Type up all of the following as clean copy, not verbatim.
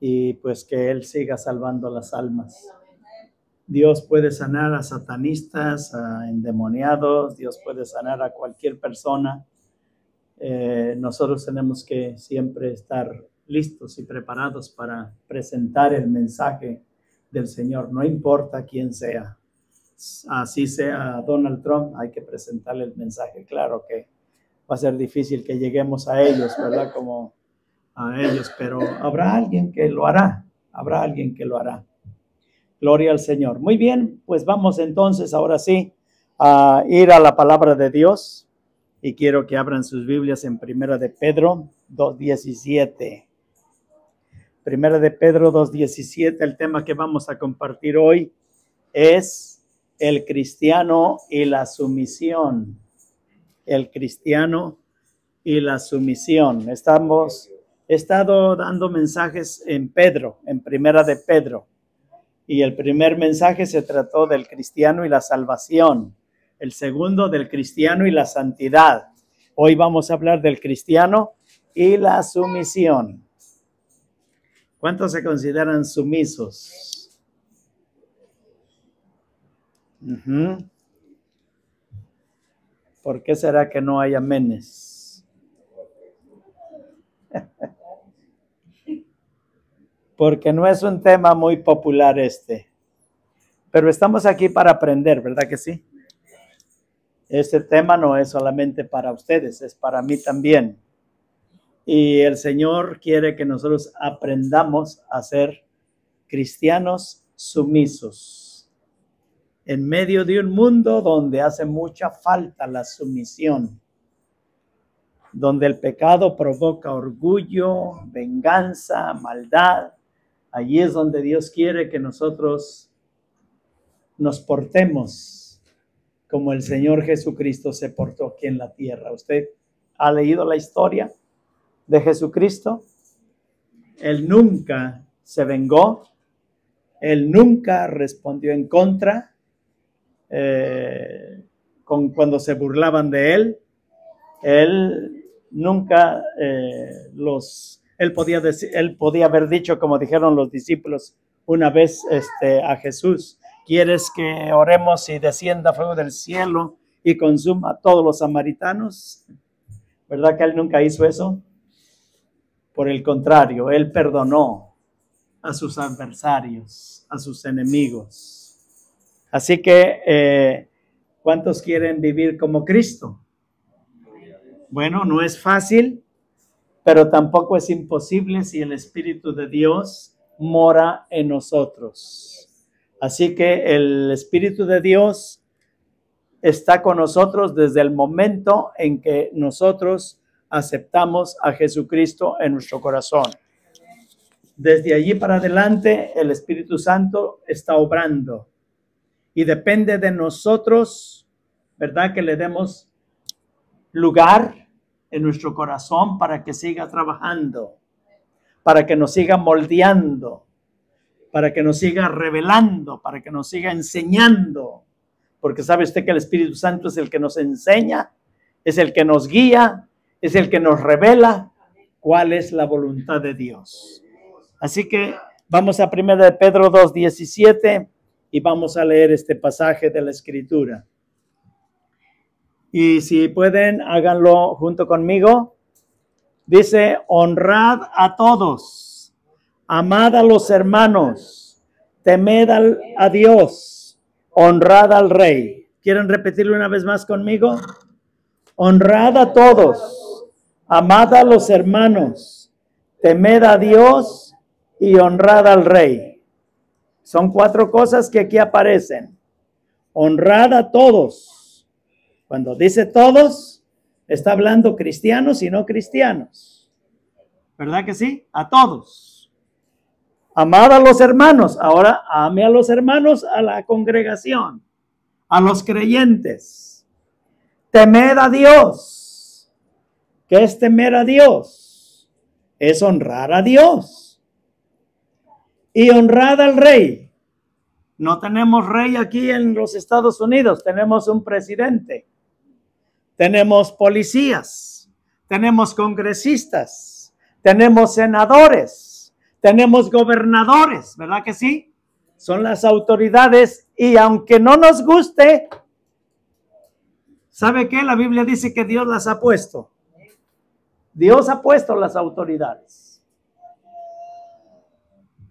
y pues que Él siga salvando las almas. Dios puede sanar a satanistas, a endemoniados, Dios puede sanar a cualquier persona. Nosotros tenemos que siempre estar listos y preparados para presentar el mensaje del Señor, no importa quién sea. Así sea Donald Trump, hay que presentarle el mensaje. Claro que va a ser difícil que lleguemos a ellos, ¿verdad? Como a ellos, pero habrá alguien que lo hará, habrá alguien que lo hará. Gloria al Señor. Muy bien, pues vamos entonces ahora sí a ir a la palabra de Dios y quiero que abran sus Biblias en Primera de Pedro 2:17. Primera de Pedro 2:17, el tema que vamos a compartir hoy es el cristiano y la sumisión. El cristiano y la sumisión. He estado dando mensajes en Pedro, en Primera de Pedro. Y el primer mensaje se trató del cristiano y la salvación. El segundo del cristiano y la santidad. Hoy vamos a hablar del cristiano y la sumisión. ¿Cuántos se consideran sumisos? ¿Por qué será que no hay amenes? Porque no es un tema muy popular este. Pero estamos aquí para aprender, ¿verdad que sí? Este tema no es solamente para ustedes, es para mí también. Y el Señor quiere que nosotros aprendamos a ser cristianos sumisos. En medio de un mundo donde hace mucha falta la sumisión, donde el pecado provoca orgullo, venganza, maldad, allí es donde Dios quiere que nosotros nos portemos como el Señor Jesucristo se portó aquí en la tierra. ¿Usted ha leído la historia de Jesucristo? Él nunca se vengó, Él nunca respondió en contra cuando se burlaban de Él. Él nunca él podía haber dicho, como dijeron los discípulos una vez a Jesús: ¿quieres que oremos y descienda fuego del cielo y consuma a todos los samaritanos? ¿Verdad que Él nunca hizo eso? Por el contrario, Él perdonó a sus adversarios, a sus enemigos. Así que, ¿cuántos quieren vivir como Cristo? Bueno, no es fácil, pero tampoco es imposible si el Espíritu de Dios mora en nosotros. Así que el Espíritu de Dios está con nosotros desde el momento en que nosotros aceptamos a Jesucristo en nuestro corazón. Desde allí para adelante, el Espíritu Santo está obrando y depende de nosotros, ¿verdad?, que le demos lugar en nuestro corazón para que siga trabajando, para que nos siga moldeando, para que nos siga revelando, para que nos siga enseñando. Porque sabe usted que el Espíritu Santo es el que nos enseña, es el que nos guía, es el que nos revela cuál es la voluntad de Dios. Así que vamos a 1 de Pedro 2:17 y vamos a leer este pasaje de la Escritura. Y si pueden, háganlo junto conmigo. Dice: honrad a todos, amad a los hermanos, temed a Dios, honrad al Rey. ¿Quieren repetirlo una vez más conmigo? Honrad a todos, amad a los hermanos, temed a Dios y honrad al Rey. Son 4 cosas que aquí aparecen. Honrad a todos. Cuando dice todos, está hablando cristianos y no cristianos. ¿Verdad que sí? A todos. Amad a los hermanos. Ahora ame a los hermanos, a la congregación, a los creyentes. Temed a Dios. ¿Qué es temer a Dios? Es honrar a Dios. Y honrad al Rey. No tenemos rey aquí en los Estados Unidos, tenemos un presidente. Tenemos policías, tenemos congresistas, tenemos senadores, Tenemos gobernadores, ¿verdad que sí? Son las autoridades y aunque no nos guste, ¿sabe qué? La Biblia dice que Dios las ha puesto. Dios ha puesto las autoridades.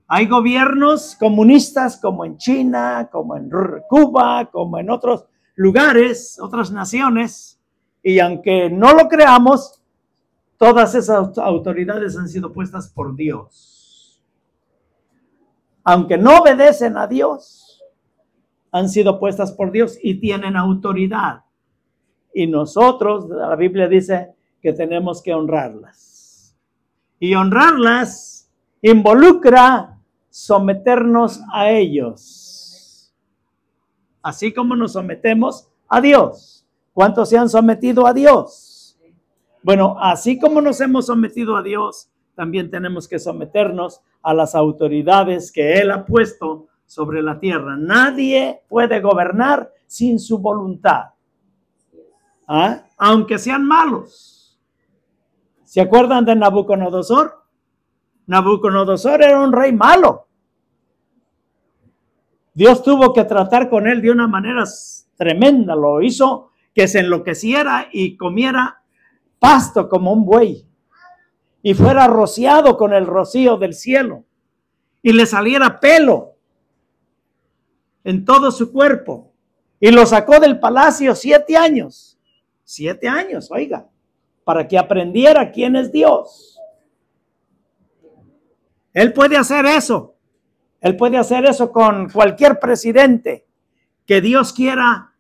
Hay gobiernos comunistas como en China, como en Cuba, como en otros lugares, otras naciones, y aunque no lo creamos, todas esas autoridades han sido puestas por Dios. Aunque no obedecen a Dios, han sido puestas por Dios y tienen autoridad. Y nosotros, la Biblia dice que tenemos que honrarlas. Y honrarlas involucra someternos a ellos. Así como nos sometemos a Dios. ¿Cuántos se han sometido a Dios? Bueno, así como nos hemos sometido a Dios, también tenemos que someternos a las autoridades que Él ha puesto sobre la tierra. Nadie puede gobernar sin su voluntad. ¿Ah? Aunque sean malos. ¿Se acuerdan de Nabucodonosor? Nabucodonosor era un rey malo. Dios tuvo que tratar con él de una manera tremenda. Lo hizo que se enloqueciera y comiera pasto como un buey. Y fuera rociado con el rocío del cielo. Y le saliera pelo en todo su cuerpo. Y lo sacó del palacio 7 años. 7 años, oiga, para que aprendiera quién es Dios. Él puede hacer eso. Él puede hacer eso con cualquier presidente que Dios quiera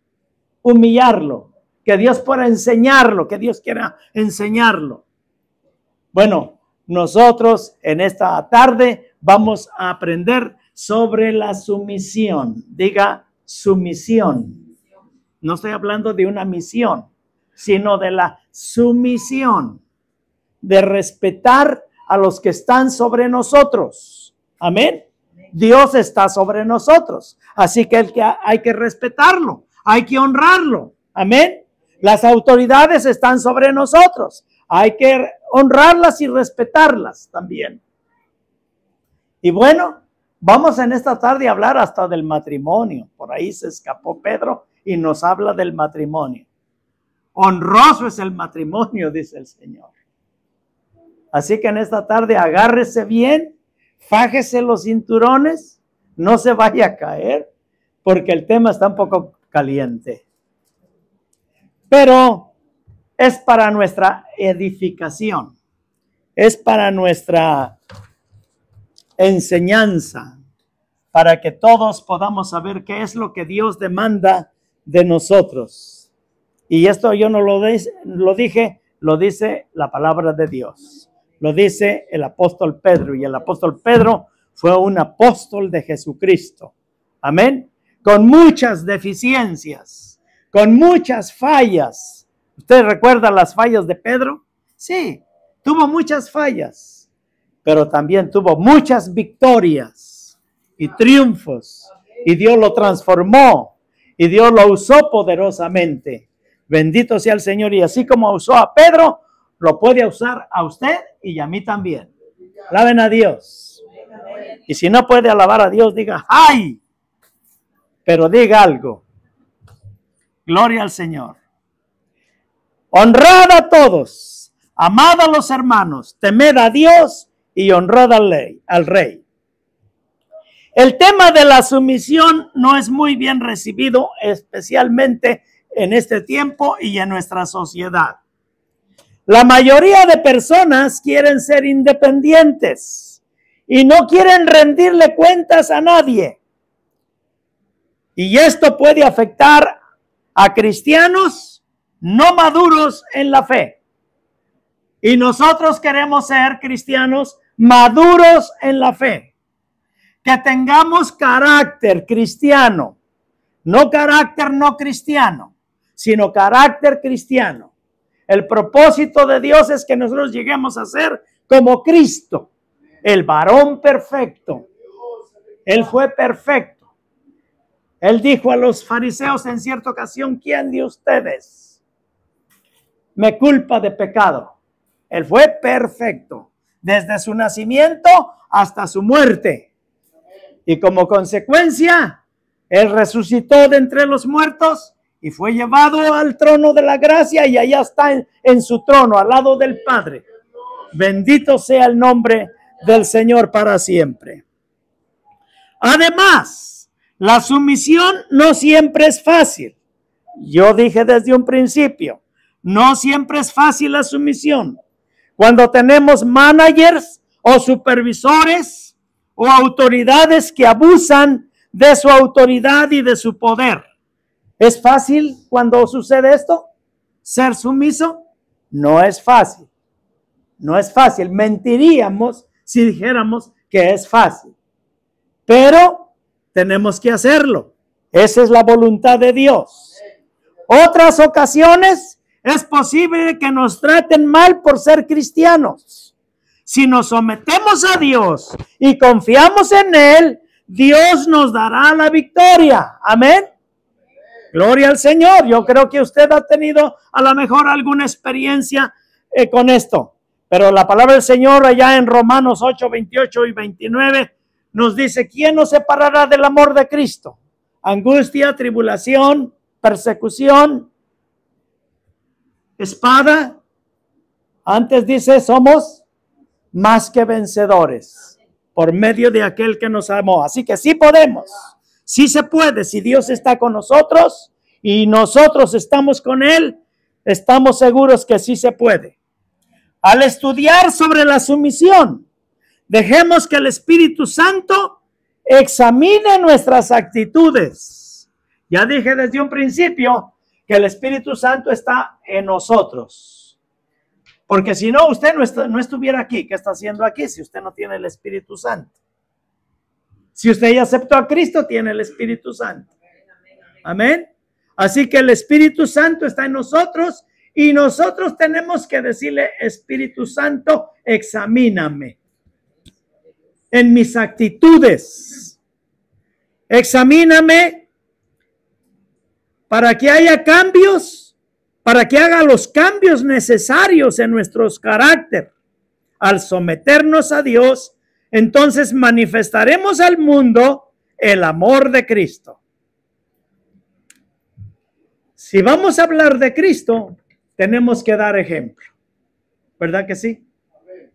humillarlo, que Dios pueda enseñarlo, que Dios quiera enseñarlo. Bueno, nosotros en esta tarde vamos a aprender sobre la sumisión. Diga sumisión. No estoy hablando de una misión, sino de la sumisión, de respetar a los que están sobre nosotros. Amén. Dios está sobre nosotros, así que hay que respetarlo, hay que honrarlo. Amén. Las autoridades están sobre nosotros, hay que honrarlas y respetarlas también. Y bueno, vamos en esta tarde a hablar hasta del matrimonio. Por ahí se escapó Pedro y nos habla del matrimonio. Honroso es el matrimonio, dice el Señor. Así que en esta tarde agárrese bien, fájese los cinturones, no se vaya a caer, porque el tema está un poco caliente. Pero es para nuestra edificación, es para nuestra enseñanza, para que todos podamos saber qué es lo que Dios demanda de nosotros. Y esto yo no lo dije, lo dice la palabra de Dios. Lo dice el apóstol Pedro. Y el apóstol Pedro fue un apóstol de Jesucristo. Amén. Con muchas deficiencias, con muchas fallas. ¿Usted recuerda las fallas de Pedro? Sí, tuvo muchas fallas, pero también tuvo muchas victorias y triunfos. Y Dios lo transformó y Dios lo usó poderosamente. Bendito sea el Señor, y así como usó a Pedro, lo puede usar a usted y a mí también. Alaben a Dios. Y si no puede alabar a Dios, diga ¡ay! Pero diga algo. Gloria al Señor. Honrad a todos, amad a los hermanos, temed a Dios y honrad al rey. El tema de la sumisión no es muy bien recibido, especialmente en este tiempo y en nuestra sociedad. La mayoría de personas quieren ser independientes y no quieren rendirle cuentas a nadie. Y esto puede afectar a cristianos no maduros en la fe. Y nosotros queremos ser cristianos maduros en la fe. Que tengamos carácter cristiano, no carácter no cristiano, sino carácter cristiano. El propósito de Dios es que nosotros lleguemos a ser como Cristo, el varón perfecto. Él fue perfecto. Él dijo a los fariseos en cierta ocasión: ¿quién de ustedes me culpa de pecado? Él fue perfecto. desde su nacimiento hasta su muerte. Y como consecuencia, Él resucitó de entre los muertos y fue llevado al trono de la gracia y allá está en su trono, al lado del Padre. Bendito sea el nombre del Señor para siempre. Además, la sumisión no siempre es fácil. Yo dije desde un principio, no siempre es fácil la sumisión. Cuando tenemos managers o supervisores o autoridades que abusan de su autoridad y de su poder. ¿Es fácil cuando sucede esto? ¿Ser sumiso? No es fácil. No es fácil. Mentiríamos si dijéramos que es fácil. Pero tenemos que hacerlo. Esa es la voluntad de Dios. Otras ocasiones es posible que nos traten mal por ser cristianos. Si nos sometemos a Dios y confiamos en Él, Dios nos dará la victoria. Amén. Gloria al Señor. Yo creo que usted ha tenido a lo mejor alguna experiencia con esto. Pero la palabra del Señor allá en Romanos 8, 28 y 29 nos dice, ¿quién nos separará del amor de Cristo? Angustia, tribulación, persecución, espada. Antes dice, somos más que vencedores por medio de aquel que nos amó. Así que sí podemos, sí se puede. Si Dios está con nosotros y nosotros estamos con Él, estamos seguros que sí se puede. Al estudiar sobre la sumisión, dejemos que el Espíritu Santo examine nuestras actitudes. Ya dije desde un principio que el Espíritu Santo está en nosotros. Porque si no, usted no estuviera aquí. ¿Qué está haciendo aquí si usted no tiene el Espíritu Santo? Si usted ya aceptó a Cristo, tiene el Espíritu Santo. Amén. Así que el Espíritu Santo está en nosotros y nosotros tenemos que decirle, Espíritu Santo, examíname en mis actitudes. Examíname para que haya cambios, para que haga los cambios necesarios en nuestros carácter. Al someternos a Dios, entonces manifestaremos al mundo el amor de Cristo. Si vamos a hablar de Cristo, tenemos que dar ejemplo. ¿Verdad que sí?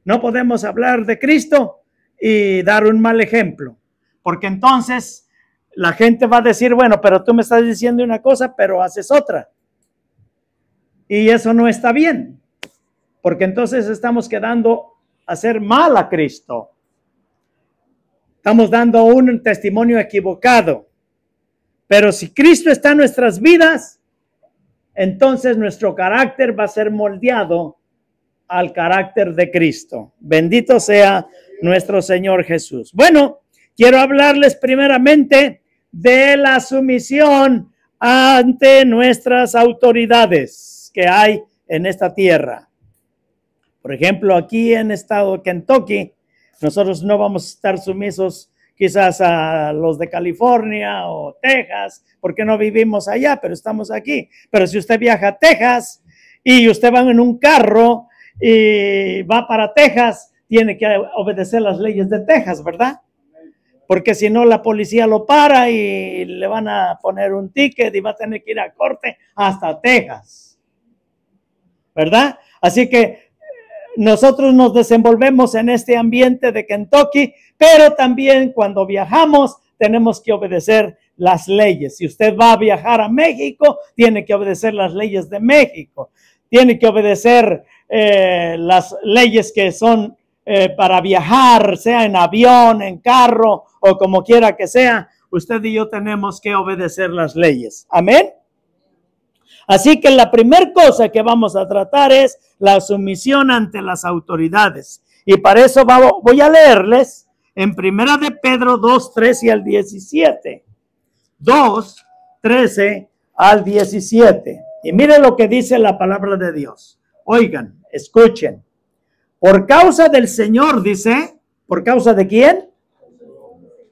No podemos hablar de Cristo y dar un mal ejemplo, porque entonces la gente va a decir, bueno, pero tú me estás diciendo una cosa, pero haces otra. Y eso no está bien, porque entonces estamos quedando a hacer mal a Cristo. Estamos dando un testimonio equivocado. Pero si Cristo está en nuestras vidas, entonces nuestro carácter va a ser moldeado al carácter de Cristo. Bendito sea nuestro Señor Jesús. Bueno, quiero hablarles primeramente de la sumisión ante nuestras autoridades que hay en esta tierra. Por ejemplo, aquí en el estado de Kentucky, nosotros no vamos a estar sumisos quizás a los de California o Texas, porque no vivimos allá, pero estamos aquí. Pero si usted viaja a Texas y usted va en un carro y va para Texas, tiene que obedecer las leyes de Texas, ¿verdad? Porque si no, la policía lo para y le van a poner un ticket y va a tener que ir a corte hasta Texas, ¿verdad? Así que nosotros nos desenvolvemos en este ambiente de Kentucky, pero también cuando viajamos tenemos que obedecer las leyes. Si usted va a viajar a México, tiene que obedecer las leyes de México. Tiene que obedecer las leyes que son para viajar, sea en avión, en carro o como quiera que sea. Usted y yo tenemos que obedecer las leyes. Amén. Así que la primera cosa que vamos a tratar es la sumisión ante las autoridades. Y para eso voy a leerles en 1 de Pedro 2, 13 al 17. 2, 13 al 17. Y miren lo que dice la palabra de Dios. Oigan, escuchen. Por causa del Señor, dice, ¿por causa de quién?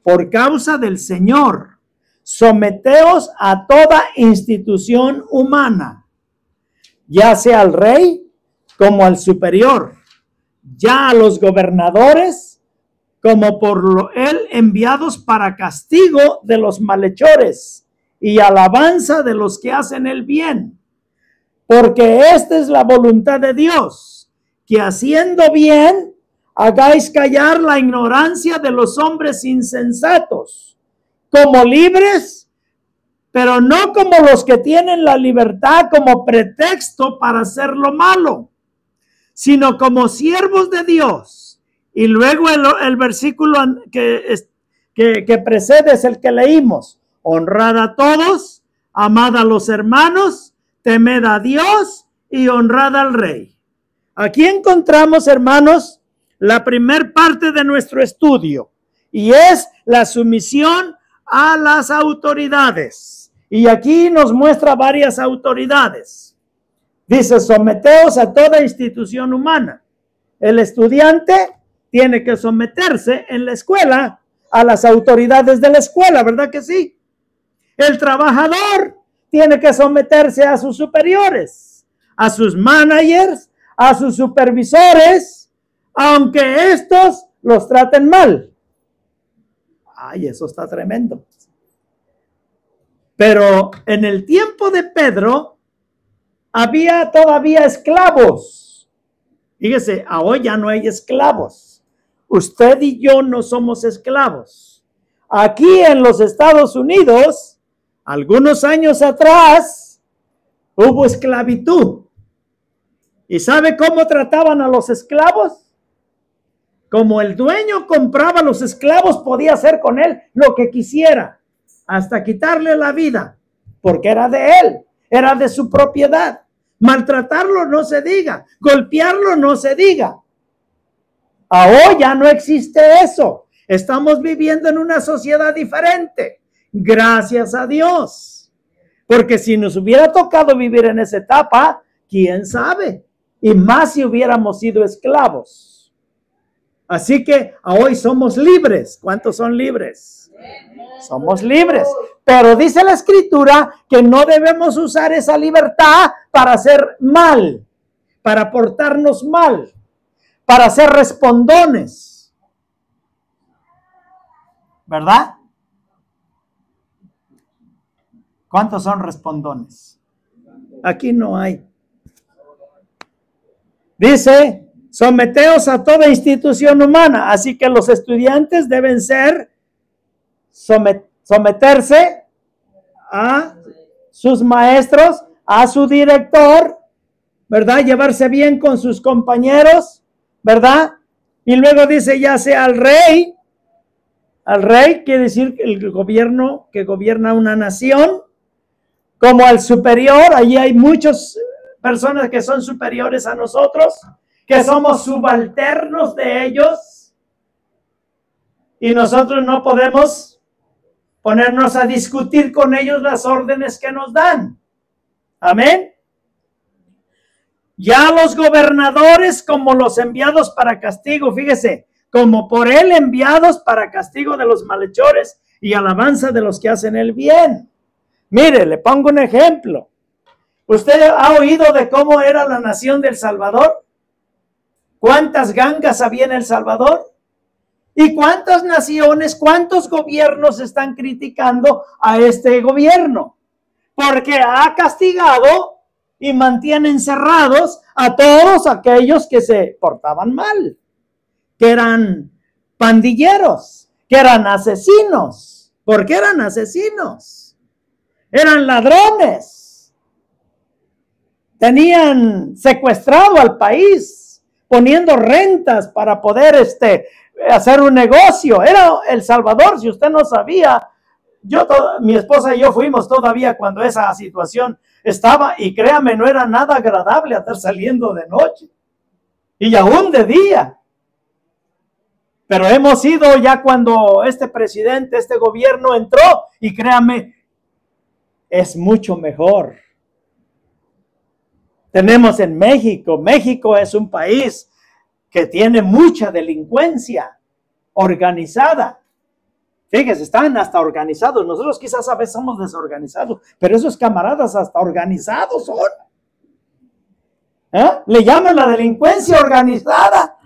Por causa del Señor. Someteos a toda institución humana, ya sea al rey como al superior, ya a los gobernadores como por él enviados para castigo de los malhechores y alabanza de los que hacen el bien. Porque esta es la voluntad de Dios, que haciendo bien hagáis callar la ignorancia de los hombres insensatos, como libres, pero no como los que tienen la libertad como pretexto para hacer lo malo, sino como siervos de Dios. Y luego el versículo que precede es el que leímos. Honrad a todos, amad a los hermanos, temed a Dios y honrad al rey. Aquí encontramos, hermanos, la primer parte de nuestro estudio, y es la sumisión a las autoridades. Y aquí nos muestra varias autoridades. Dice, someteos a toda institución humana. El estudiante tiene que someterse en la escuela a las autoridades de la escuela, ¿verdad que sí? El trabajador tiene que someterse a sus superiores, a sus managers, a sus supervisores, aunque estos los traten mal. Ay, eso está tremendo. Pero en el tiempo de Pedro había todavía esclavos. Fíjese, hoy ya no hay esclavos. Usted y yo no somos esclavos. Aquí en los Estados Unidos, algunos años atrás, hubo esclavitud. ¿Y sabe cómo trataban a los esclavos? Como el dueño compraba a los esclavos, podía hacer con él lo que quisiera, hasta quitarle la vida, porque era de él, era de su propiedad. Maltratarlo no se diga, golpearlo no se diga. Ahora ya no existe eso. Estamos viviendo en una sociedad diferente. Gracias a Dios. Porque si nos hubiera tocado vivir en esa etapa, quién sabe. Y más si hubiéramos sido esclavos. Así que hoy somos libres. ¿Cuántos son libres? Somos libres. Pero dice la Escritura que no debemos usar esa libertad para hacer mal, para portarnos mal, para ser respondones. ¿Verdad? ¿Cuántos son respondones? Aquí no hay. Dice, someteos a toda institución humana. Así que los estudiantes deben someterse a sus maestros, a su director, ¿verdad? Llevarse bien con sus compañeros, ¿verdad? Y luego dice, ya sea al rey quiere decir el gobierno que gobierna una nación, como al superior. Allí hay muchas personas que son superiores a nosotros, que somos subalternos de ellos, y nosotros no podemos ponernos a discutir con ellos las órdenes que nos dan. Amén. Ya los gobernadores como los enviados para castigo, fíjese, como por él enviados para castigo de los malhechores y alabanza de los que hacen el bien. Mire, le pongo un ejemplo. ¿Usted ha oído de cómo era la nación de El Salvador? ¿Cuántas gangas había en El Salvador? ¿Y cuántas naciones, cuántos gobiernos están criticando a este gobierno? Porque ha castigado y mantiene encerrados a todos aquellos que se portaban mal, que eran pandilleros, que eran asesinos. ¿Por qué eran asesinos? Eran ladrones. Tenían secuestrado al país, poniendo rentas para poder hacer un negocio. Era El Salvador, si usted no sabía. Mi esposa y yo fuimos todavía cuando esa situación estaba, y créame, no era nada agradable estar saliendo de noche y aún de día. Pero hemos ido ya cuando este presidente, este gobierno entró, y créame, es mucho mejor. Tenemos en México es un país que tiene mucha delincuencia organizada. Fíjese, están hasta organizados. Nosotros quizás a veces somos desorganizados, pero esos camaradas hasta organizados son. Le llaman la delincuencia organizada.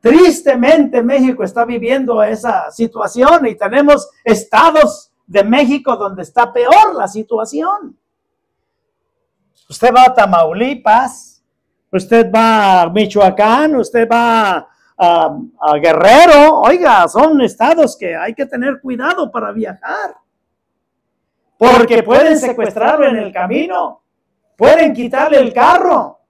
Tristemente México está viviendo esa situación y tenemos estados de México donde está peor la situación. Usted va a Tamaulipas, usted va a Michoacán, usted va a Guerrero. Oiga, son estados que hay que tener cuidado para viajar, porque pueden secuestrarlo en el camino, pueden quitarle el carro.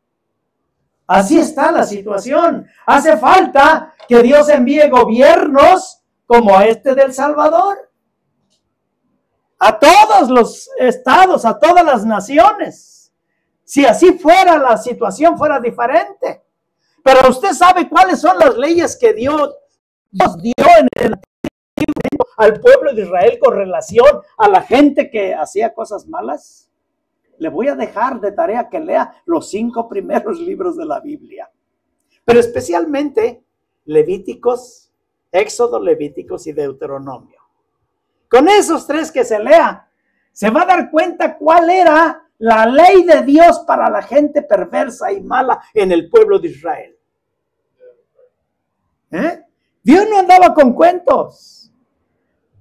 Así está la situación. Hace falta que Dios envíe gobiernos como este del Salvador a todos los estados, a todas las naciones. Si así fuera, la situación fuera diferente. Pero usted sabe cuáles son las leyes que Dios dio en el al pueblo de Israel con relación a la gente que hacía cosas malas. Le voy a dejar de tarea que lea los 5 primeros libros de la Biblia, pero especialmente Levíticos, Éxodo, Levíticos y Deuteronomio. Con esos 3 que se lea, se va a dar cuenta cuál era la ley de Dios para la gente perversa y mala en el pueblo de Israel. Dios no andaba con cuentos.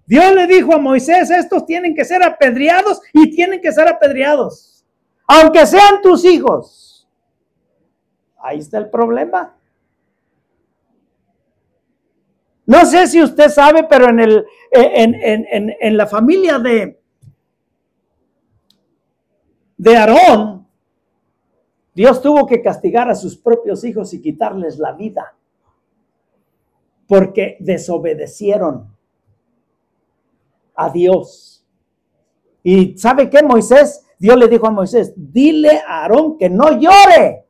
Dios le dijo a Moisés, estos tienen que ser apedreados y tienen que ser apedreados, aunque sean tus hijos. Ahí está el problema. No sé si usted sabe, pero en la familia de Aarón, Dios tuvo que castigar a sus propios hijos y quitarles la vida, porque desobedecieron a Dios. ¿Y sabe qué, Moisés? Dios le dijo a Moisés, dile a Aarón que no llore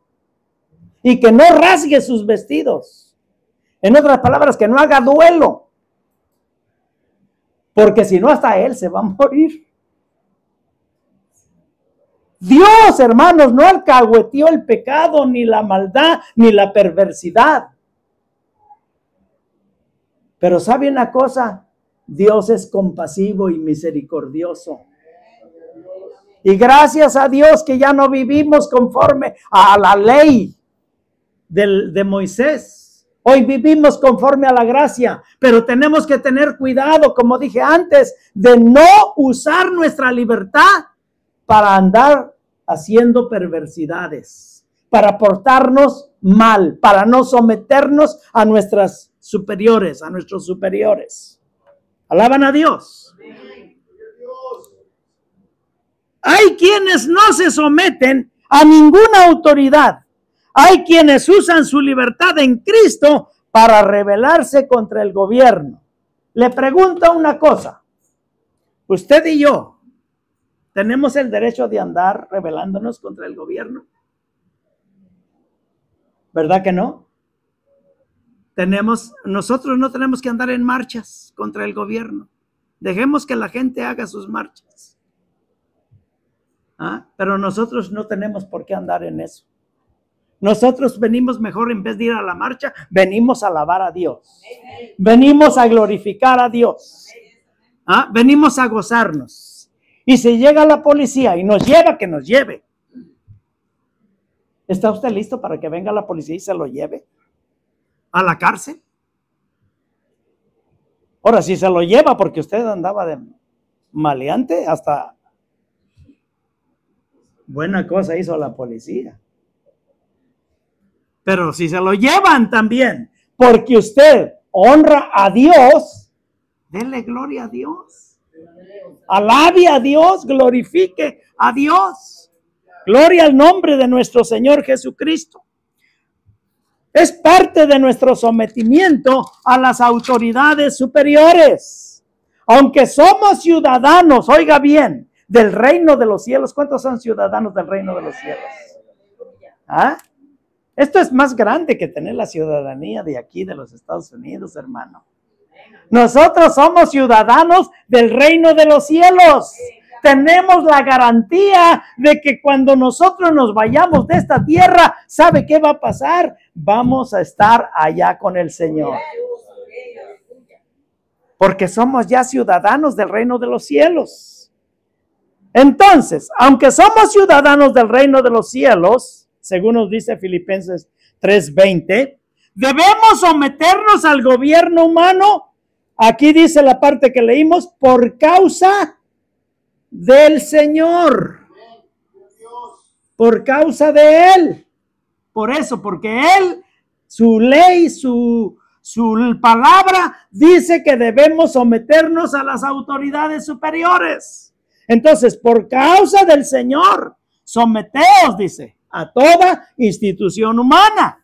y que no rasgue sus vestidos. En otras palabras, que no haga duelo, porque si no, hasta él se va a morir. Dios, hermanos, no alcahueteó el pecado, ni la maldad, ni la perversidad. Pero ¿sabe una cosa? Dios es compasivo y misericordioso. Y gracias a Dios que ya no vivimos conforme a la ley de Moisés. Hoy vivimos conforme a la gracia, pero tenemos que tener cuidado, como dije antes, de no usar nuestra libertad para andar haciendo perversidades, para portarnos mal, para no someternos a nuestros superiores. Alaban a Dios. Hay quienes no se someten a ninguna autoridad. Hay quienes usan su libertad en Cristo para rebelarse contra el gobierno. Le pregunto una cosa. Usted y yo tenemos el derecho de andar rebelándonos contra el gobierno, ¿verdad que no? Nosotros no tenemos que andar en marchas contra el gobierno. Dejemos que la gente haga sus marchas. Pero nosotros no tenemos por qué andar en eso. Nosotros venimos mejor, en vez de ir a la marcha, venimos a alabar a Dios. Venimos a glorificar a Dios. Venimos a gozarnos. Y si llega la policía y nos lleva, que nos lleve. ¿Está usted listo para que venga la policía y se lo lleve a la cárcel? Ahora, si se lo lleva porque usted andaba de maleante, hasta buena cosa hizo la policía. Pero si se lo llevan también porque usted honra a Dios, denle gloria a Dios. Alabe a Dios, glorifique a Dios. Gloria al nombre de nuestro Señor Jesucristo. Es parte de nuestro sometimiento a las autoridades superiores. Aunque somos ciudadanos, oiga bien, del reino de los cielos. ¿Cuántos son ciudadanos del reino de los cielos? Esto es más grande que tener la ciudadanía de aquí, de los Estados Unidos, hermano. Nosotros somos ciudadanos del reino de los cielos. Tenemos la garantía de que cuando nosotros nos vayamos de esta tierra, ¿sabe qué va a pasar? Vamos a estar allá con el Señor. Porque somos ya ciudadanos del reino de los cielos. Entonces, aunque somos ciudadanos del reino de los cielos, según nos dice Filipenses 3:20, debemos someternos al gobierno humano. Aquí dice la parte que leímos, por causa del Señor. Por causa de Él. Por eso, porque Él, su ley, su palabra dice que debemos someternos a las autoridades superiores. Entonces, por causa del Señor, someteos, dice, a toda institución humana.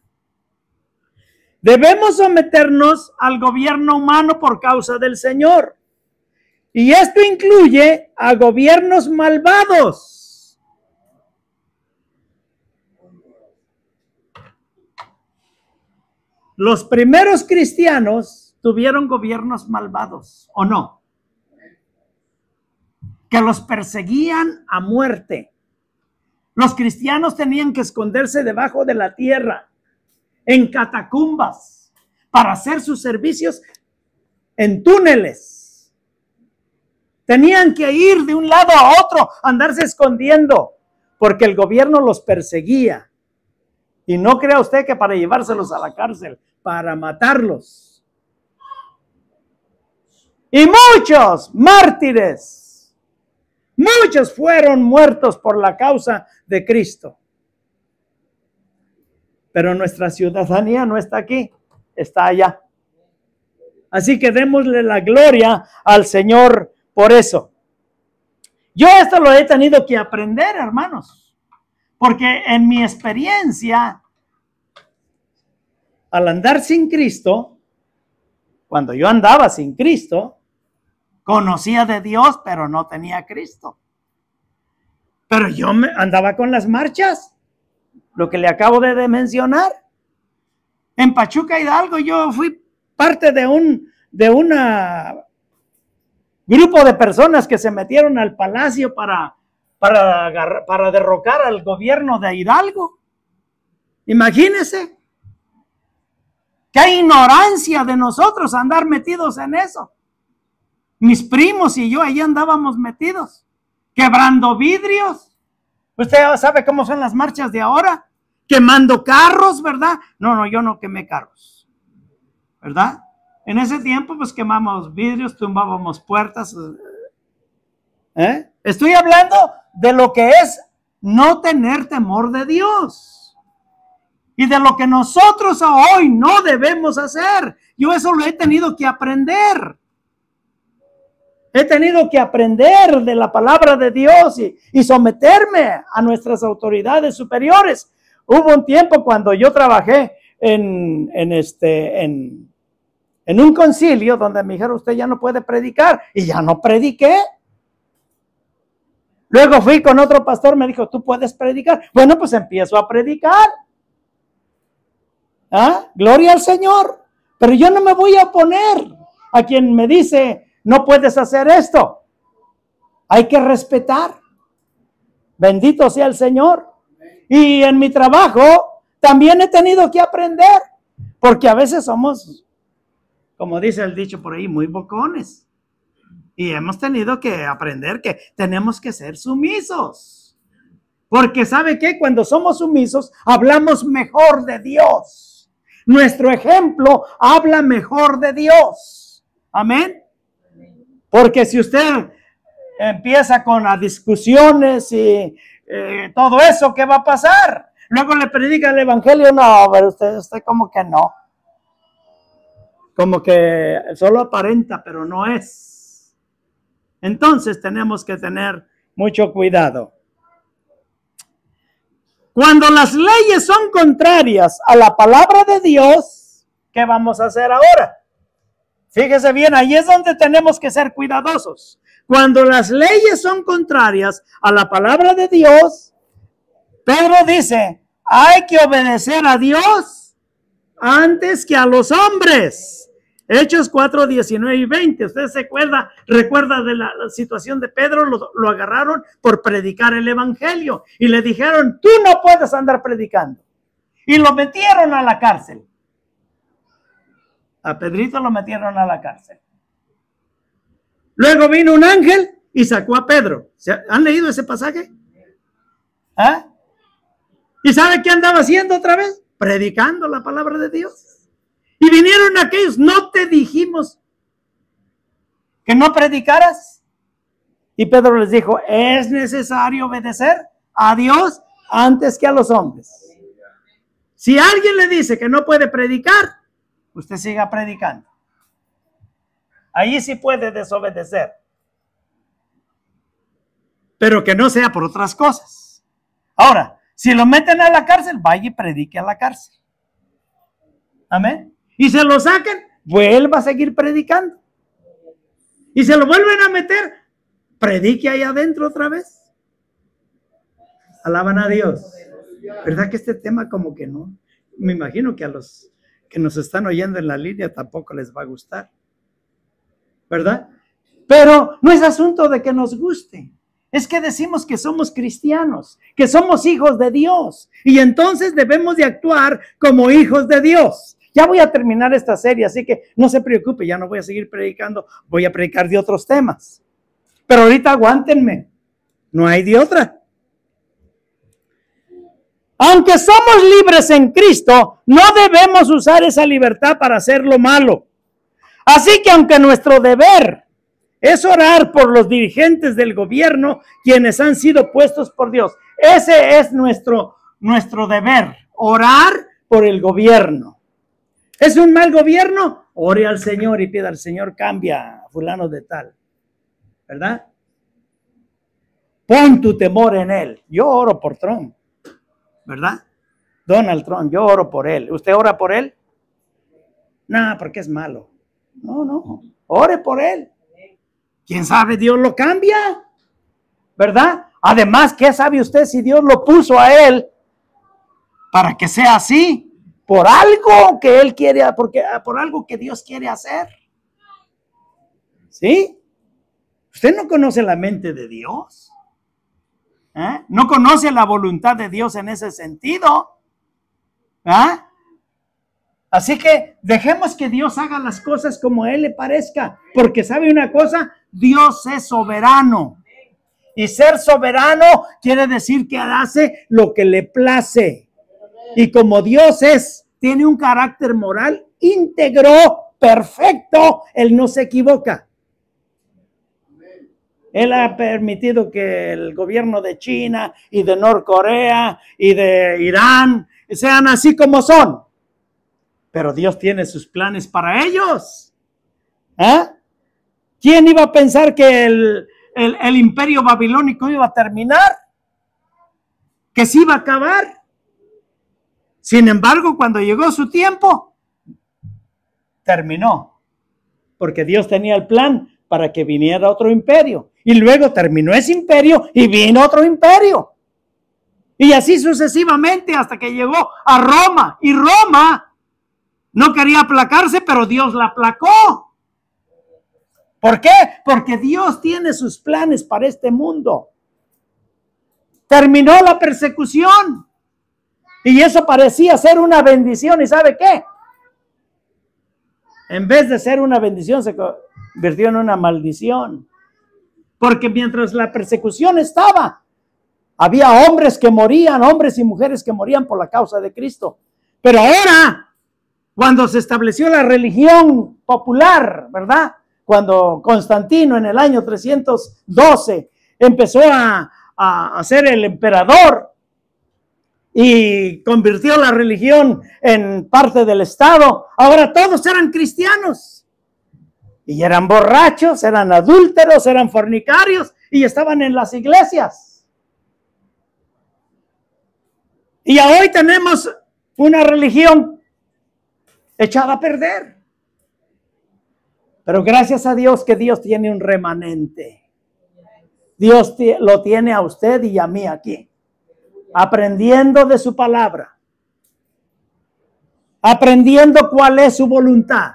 Debemos someternos al gobierno humano por causa del Señor. Y esto incluye a gobiernos malvados. Los primeros cristianos tuvieron gobiernos malvados, ¿o no? Que los perseguían a muerte. Los cristianos tenían que esconderse debajo de la tierra, en catacumbas, para hacer sus servicios en túneles. Tenían que ir de un lado a otro, andarse escondiendo, porque el gobierno los perseguía. Y no crea usted que para llevárselos a la cárcel, para matarlos. Y muchos mártires, muchos fueron muertos por la causa de Cristo. Pero nuestra ciudadanía no está aquí, está allá. Así que démosle la gloria al Señor por eso. Yo esto lo he tenido que aprender, hermanos, porque en mi experiencia, al andar sin Cristo, cuando yo andaba sin Cristo, conocía de Dios, pero no tenía a Cristo. Pero yo andaba con las marchas, lo que le acabo de mencionar. En Pachuca, Hidalgo, yo fui parte de un grupo de personas que se metieron al palacio para derrocar al gobierno de Hidalgo. Imagínense. Qué ignorancia de nosotros andar metidos en eso. Mis primos y yo ahí andábamos metidos, quebrando vidrios. Usted ya sabe cómo son las marchas de ahora, quemando carros, ¿verdad? No, yo no quemé carros, ¿verdad? En ese tiempo pues quemamos vidrios, tumbábamos puertas. Estoy hablando de lo que es no tener temor de Dios. Y de lo que nosotros hoy no debemos hacer. Yo eso lo he tenido que aprender. He tenido que aprender de la palabra de Dios y someterme a nuestras autoridades superiores. Hubo un tiempo cuando yo trabajé en un concilio donde me dijeron, usted ya no puede predicar. Y ya no prediqué. Luego fui con otro pastor, me dijo, tú puedes predicar. Bueno, pues empiezo a predicar. Gloria al Señor. Pero yo no me voy a oponer a quien me dice, no puedes hacer esto. Hay que respetar. Bendito sea el Señor. Y en mi trabajo también he tenido que aprender, porque a veces somos, como dice el dicho por ahí, muy bocones. Y hemos tenido que aprender que tenemos que ser sumisos. Porque ¿sabe qué? Cuando somos sumisos, hablamos mejor de Dios. Nuestro ejemplo habla mejor de Dios. Amén. Porque si usted empieza con las discusiones y todo eso, ¿qué va a pasar? Luego le predica el evangelio, no, pero usted como que no. Como que solo aparenta, pero no es. Entonces tenemos que tener mucho cuidado. Cuando las leyes son contrarias a la palabra de Dios, ¿qué vamos a hacer ahora? Fíjese bien, ahí es donde tenemos que ser cuidadosos. Cuando las leyes son contrarias a la palabra de Dios, Pedro dice, hay que obedecer a Dios antes que a los hombres. Hechos 4, 19 y 20. Usted se recuerda de la situación de Pedro, lo agarraron por predicar el evangelio y le dijeron, tú no puedes andar predicando. Y lo metieron a la cárcel. A Pedrito lo metieron a la cárcel. Luego vino un ángel y sacó a Pedro. ¿Han leído ese pasaje? ¿Y sabe qué andaba haciendo otra vez? Predicando la palabra de Dios. Y vinieron aquellos, ¿no te dijimos que no predicaras? Y Pedro les dijo, es necesario obedecer a Dios antes que a los hombres. Si alguien le dice que no puede predicar, usted siga predicando. Ahí sí puede desobedecer. Pero que no sea por otras cosas. Ahora, si lo meten a la cárcel, vaya y predique a la cárcel. Amén. Y se lo saquen, vuelva a seguir predicando. Y se lo vuelven a meter, predique ahí adentro otra vez. Alaban a Dios. ¿Verdad que este tema como que no? Me imagino que a los que nos están oyendo en la línea tampoco les va a gustar. ¿Verdad? Pero no es asunto de que nos guste. Es que decimos que somos cristianos, que somos hijos de Dios. Y entonces debemos de actuar como hijos de Dios. Ya voy a terminar esta serie, así que no se preocupe, ya no voy a seguir predicando, voy a predicar de otros temas. Pero ahorita aguántenme, no hay de otra. Aunque somos libres en Cristo, no debemos usar esa libertad para hacer lo malo. Así que aunque nuestro deber es orar por los dirigentes del gobierno, quienes han sido puestos por Dios. Ese es nuestro deber, orar por el gobierno. ¿Es un mal gobierno? Ore al Señor y pida al Señor, cambia a fulano de tal. ¿Verdad? Pon tu temor en Él. Yo oro por Trump. ¿Verdad? Donald Trump, yo oro por él. ¿Usted ora por él? No, porque es malo. No, ore por él. ¿Quién sabe? Dios lo cambia, ¿verdad? Además, ¿qué sabe usted si Dios lo puso a él para que sea así? Por algo que él quiere, por algo que Dios quiere hacer. ¿Sí? ¿Usted no conoce la mente de Dios? ¿No conoce la voluntad de Dios en ese sentido? Así que dejemos que Dios haga las cosas como a Él le parezca, porque ¿sabe una cosa? Dios es soberano, y ser soberano quiere decir que hace lo que le place, y como Dios tiene un carácter moral íntegro, perfecto, Él no se equivoca. Él ha permitido que el gobierno de China y de Norcorea y de Irán sean así como son. Pero Dios tiene sus planes para ellos. ¿Quién iba a pensar que el imperio babilónico iba a terminar? Que se iba a acabar. Sin embargo, cuando llegó su tiempo, terminó. Porque Dios tenía el plan para que viniera otro imperio. Y luego terminó ese imperio y vino otro imperio. Y así sucesivamente hasta que llegó a Roma. Y Roma no quería aplacarse, pero Dios la aplacó. ¿Por qué? Porque Dios tiene sus planes para este mundo. Terminó la persecución. Y eso parecía ser una bendición. ¿Y sabe qué? En vez de ser una bendición, se convirtió en una maldición. Porque mientras la persecución estaba, había hombres que morían, hombres y mujeres que morían por la causa de Cristo. Pero ahora, cuando se estableció la religión popular, ¿verdad? Cuando Constantino en el año 312 empezó a ser el emperador y convirtió la religión en parte del Estado, ahora todos eran cristianos. Y eran borrachos, eran adúlteros, eran fornicarios y estaban en las iglesias. Y hoy tenemos una religión echada a perder. Pero gracias a Dios que Dios tiene un remanente. Dios lo tiene a usted y a mí aquí, aprendiendo de su palabra, aprendiendo cuál es su voluntad.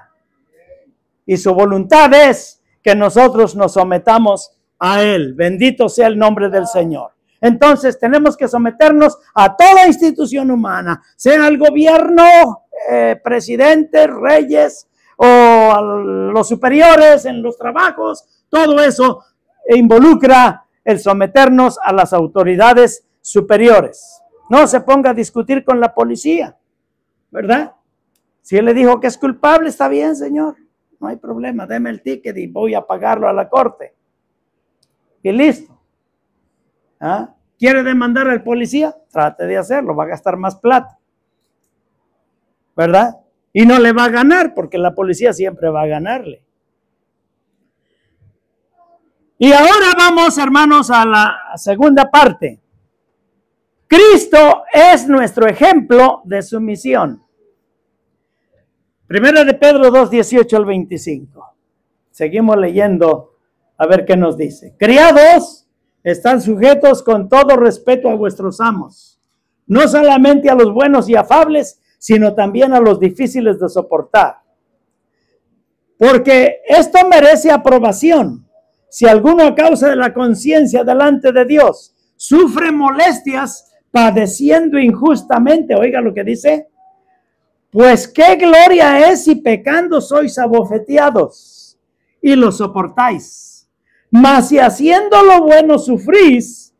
Y su voluntad es que nosotros nos sometamos a Él. Bendito sea el nombre del Señor. Entonces tenemos que someternos a toda institución humana, sea el gobierno, presidentes, reyes o a los superiores en los trabajos. Todo eso involucra el someternos a las autoridades superiores. No se ponga a discutir con la policía, ¿verdad? Si él le dijo que es culpable, está bien, señor. No hay problema, deme el ticket y voy a pagarlo a la corte. Y listo. ¿Ah? ¿Quiere demandar al policía? Trate de hacerlo, va a gastar más plata. ¿Verdad? Y no le va a ganar, porque la policía siempre va a ganarle. Y ahora vamos, hermanos, a la segunda parte. Cristo es nuestro ejemplo de sumisión. Primera de Pedro 2, 18 al 25. Seguimos leyendo a ver qué nos dice. Criados, están sujetos con todo respeto a vuestros amos, no solamente a los buenos y afables, sino también a los difíciles de soportar. Porque esto merece aprobación. Si alguno a causa de la conciencia delante de Dios sufre molestias padeciendo injustamente, oiga lo que dice, pues qué gloria es si pecando sois abofeteados y lo soportáis. Mas si haciendo lo bueno sufrís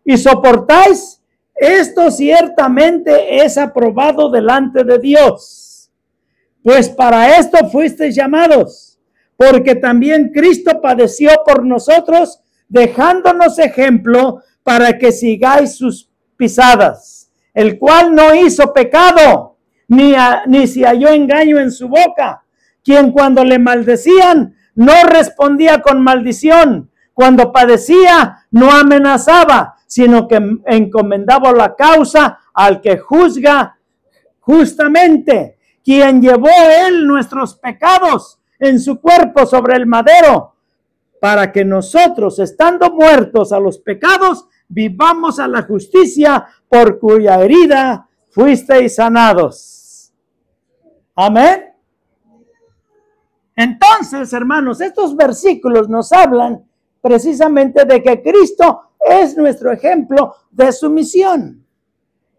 y soportáis, esto ciertamente es aprobado delante de Dios. Pues para esto fuisteis llamados, porque también Cristo padeció por nosotros, dejándonos ejemplo para que sigáis sus pisadas, el cual no hizo pecado, ni se halló engaño en su boca, quien cuando le maldecían no respondía con maldición, cuando padecía no amenazaba, sino que encomendaba la causa al que juzga justamente, quien llevó él nuestros pecados en su cuerpo sobre el madero, para que nosotros, estando muertos a los pecados, vivamos a la justicia, por cuya herida fuisteis sanados. Amén. Entonces, hermanos, estos versículos nos hablan precisamente de que Cristo es nuestro ejemplo de sumisión.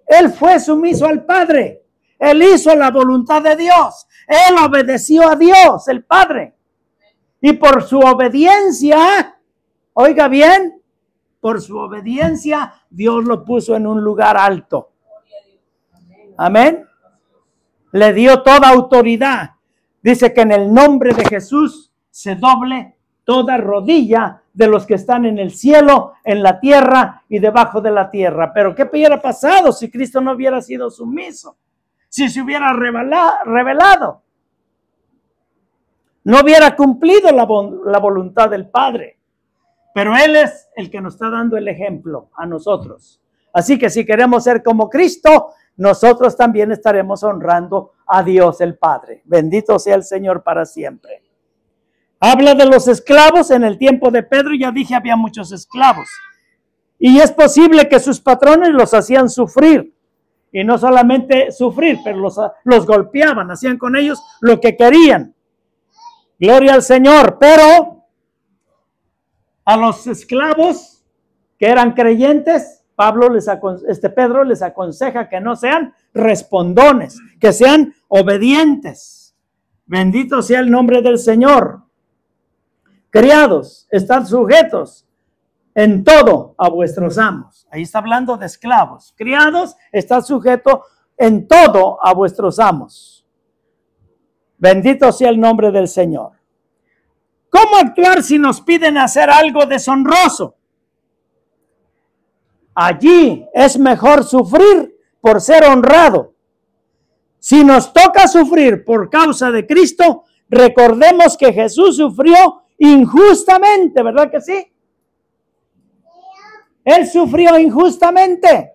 Él fue sumiso al Padre. Él hizo la voluntad de Dios. Él obedeció a Dios, el Padre. Y por su obediencia, oiga bien, por su obediencia, Dios lo puso en un lugar alto. Amén. Le dio toda autoridad. Dice que en el nombre de Jesús se doble toda rodilla de los que están en el cielo, en la tierra y debajo de la tierra. Pero ¿qué hubiera pasado si Cristo no hubiera sido sumiso? Si se hubiera revelado, no hubiera cumplido la voluntad del Padre. Pero Él es el que nos está dando el ejemplo a nosotros. Así que si queremos ser como Cristo, nosotros también estaremos honrando a Dios el Padre. Bendito sea el Señor para siempre. Habla de los esclavos. En el tiempo de Pedro, ya dije, había muchos esclavos. Y es posible que sus patrones los hacían sufrir. Y no solamente sufrir, pero los golpeaban, hacían con ellos lo que querían. Gloria al Señor. Pero a los esclavos que eran creyentes, Pedro les aconseja que no sean respondones, que sean obedientes. Bendito sea el nombre del Señor. Criados, estad sujetos en todo a vuestros amos. Ahí está hablando de esclavos. Criados, estad sujetos en todo a vuestros amos. Bendito sea el nombre del Señor. ¿Cómo actuar si nos piden hacer algo deshonroso? Allí es mejor sufrir por ser honrado. Si nos toca sufrir por causa de Cristo, recordemos que Jesús sufrió injustamente, ¿verdad que sí? Él sufrió injustamente.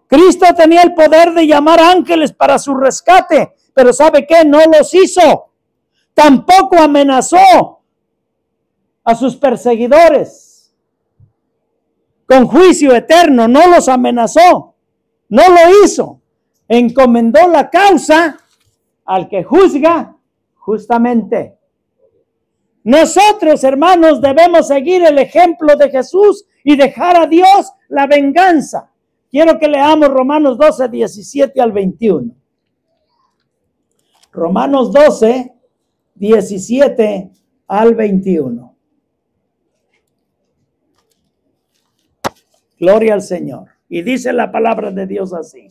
Cristo tenía el poder de llamar ángeles para su rescate, pero ¿sabe qué? No los hizo. Tampoco amenazó a sus perseguidores con juicio eterno. No los amenazó, no lo hizo. Encomendó la causa al que juzga justamente. Nosotros, hermanos, debemos seguir el ejemplo de Jesús y dejar a Dios la venganza. Quiero que leamos Romanos 12, 17 al 21. Romanos 12, 17 al 21. Gloria al Señor. Y dice la palabra de Dios así.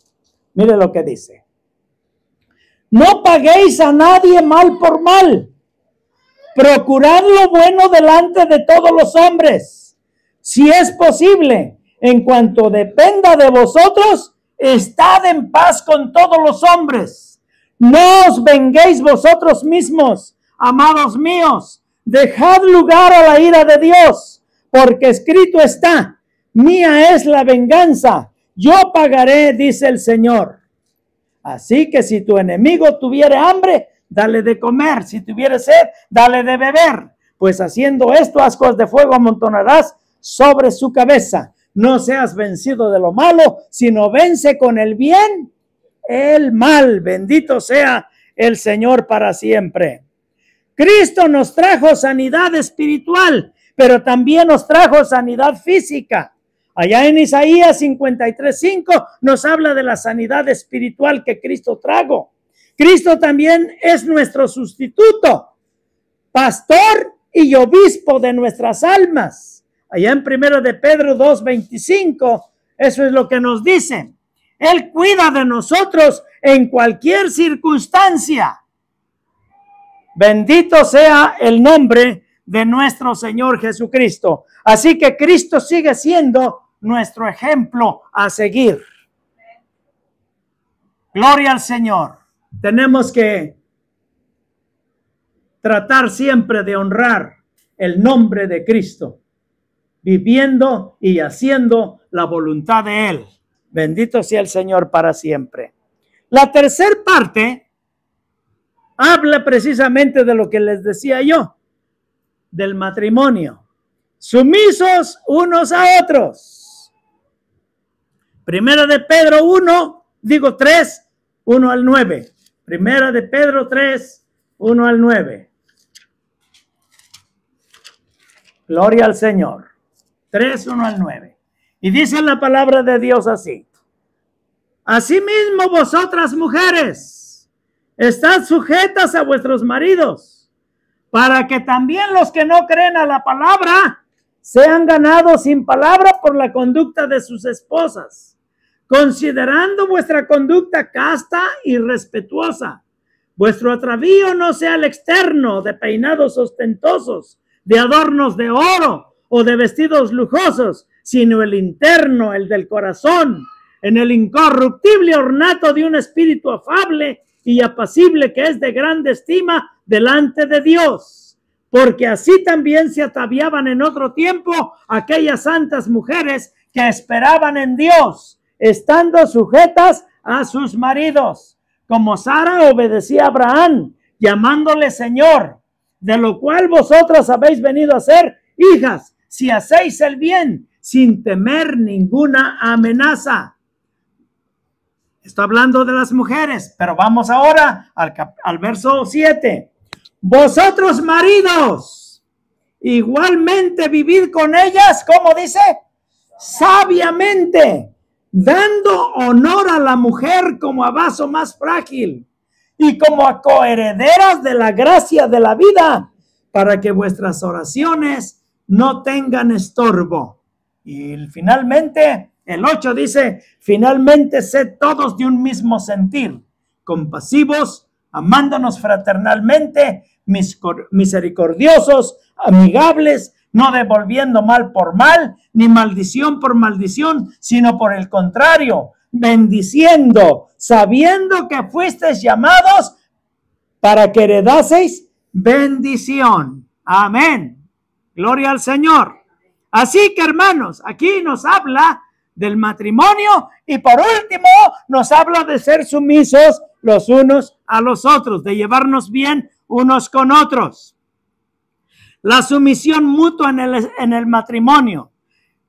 Mire lo que dice. No paguéis a nadie mal por mal. Procurad lo bueno delante de todos los hombres. Si es posible, en cuanto dependa de vosotros, estad en paz con todos los hombres. No os venguéis vosotros mismos, amados míos. Dejad lugar a la ira de Dios, porque escrito está, mía es la venganza, yo pagaré, dice el Señor. Así que si tu enemigo tuviere hambre, dale de comer. Si tuviere sed, dale de beber. Pues haciendo esto, ascuas de fuego amontonarás sobre su cabeza. No seas vencido de lo malo, sino vence con el bien el mal. Bendito sea el Señor para siempre. Cristo nos trajo sanidad espiritual, pero también nos trajo sanidad física. Allá en Isaías 53:5 nos habla de la sanidad espiritual que Cristo trajo. Cristo también es nuestro sustituto, pastor y obispo de nuestras almas. Allá en 1 de Pedro 2:25, eso es lo que nos dice. Él cuida de nosotros en cualquier circunstancia. Bendito sea el nombre de nuestro Señor Jesucristo. Así que Cristo sigue siendo nuestro ejemplo a seguir. Gloria al Señor. Tenemos que tratar siempre de honrar el nombre de Cristo, viviendo y haciendo la voluntad de Él. Bendito sea el Señor para siempre. La tercera parte habla precisamente de lo que les decía yo, del matrimonio. Sumisos unos a otros. Primera de Pedro 3, 1 al 9. Primera de Pedro 3, 1 al 9. Gloria al Señor. 3, 1 al 9. Y dice la palabra de Dios así. Asimismo vosotras mujeres, estad sujetas a vuestros maridos, para que también los que no creen a la palabra sean ganados sin palabra por la conducta de sus esposas, considerando vuestra conducta casta y respetuosa. Vuestro atavío no sea el externo de peinados ostentosos, de adornos de oro o de vestidos lujosos, sino el interno, el del corazón, en el incorruptible ornato de un espíritu afable y apacible que es de grande estima delante de Dios. Porque así también se ataviaban en otro tiempo aquellas santas mujeres que esperaban en Dios, estando sujetas a sus maridos, como Sara obedecía a Abraham, llamándole Señor, de lo cual vosotras habéis venido a ser hijas, si hacéis el bien, sin temer ninguna amenaza. Está hablando de las mujeres, pero vamos ahora al verso 7. Vosotros maridos, igualmente vivid con ellas, ¿cómo dice? Sabiamente, dando honor a la mujer como a vaso más frágil y como a coherederas de la gracia de la vida, para que vuestras oraciones no tengan estorbo. Y finalmente, el 8 dice, finalmente sed todos de un mismo sentir, compasivos, amándonos fraternalmente, misericordiosos, amigables, no devolviendo mal por mal, ni maldición por maldición, sino por el contrario, bendiciendo, sabiendo que fuisteis llamados para que heredaseis bendición. Amén. Gloria al Señor. Así que, hermanos, aquí nos habla del matrimonio y por último nos habla de ser sumisos los unos a los otros, de llevarnos bien unos con otros. La sumisión mutua en el matrimonio.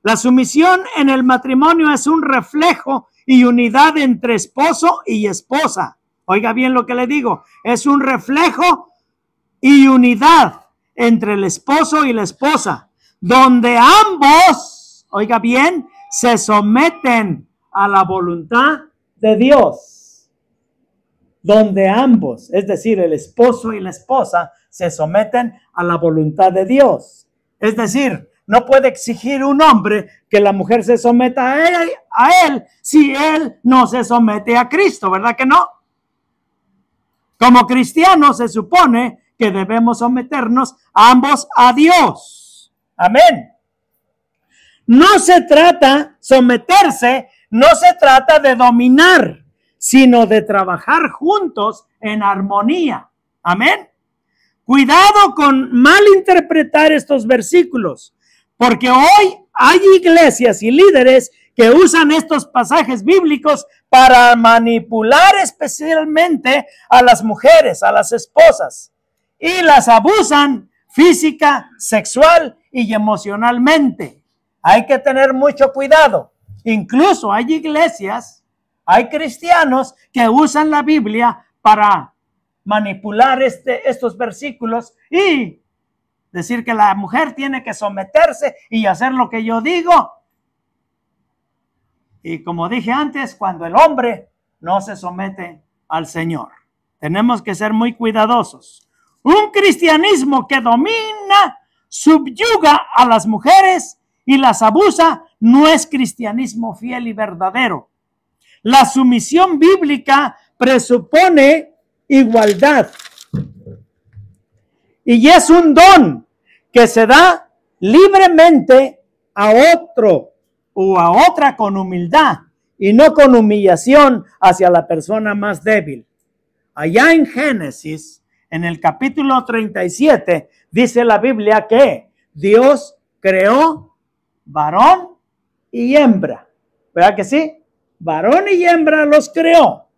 La sumisión en el matrimonio es un reflejo y unidad entre esposo y esposa. Oiga bien lo que le digo, es un reflejo y unidad entre el esposo y la esposa, donde ambos, oiga bien, se someten a la voluntad de Dios. Donde ambos, es decir, el esposo y la esposa, se someten a la voluntad de Dios. Es decir, no puede exigir un hombre que la mujer se someta a él si él no se somete a Cristo, ¿verdad que no? Como cristianos se supone que debemos someternos ambos a Dios. Amén. No se trata, someterse, no se trata de dominar, sino de trabajar juntos en armonía. Amén. Cuidado con malinterpretar estos versículos, porque hoy hay iglesias y líderes que usan estos pasajes bíblicos para manipular especialmente a las mujeres, a las esposas, y las abusan física, sexual y emocionalmente. Hay que tener mucho cuidado. Incluso hay iglesias, hay cristianos que usan la Biblia para manipular estos versículos y decir que la mujer tiene que someterse y hacer lo que yo digo. Y como dije antes, cuando el hombre no se somete al Señor, tenemos que ser muy cuidadosos. Un cristianismo que domina, subyuga a las mujeres y las abusa no es cristianismo fiel y verdadero. La sumisión bíblica presupone igualdad y es un don que se da libremente a otro o a otra con humildad y no con humillación hacia la persona más débil. Allá en Génesis, en el capítulo 37, dice la Biblia que Dios creó varón y hembra. ¿Verdad que sí? Varón y hembra los creó.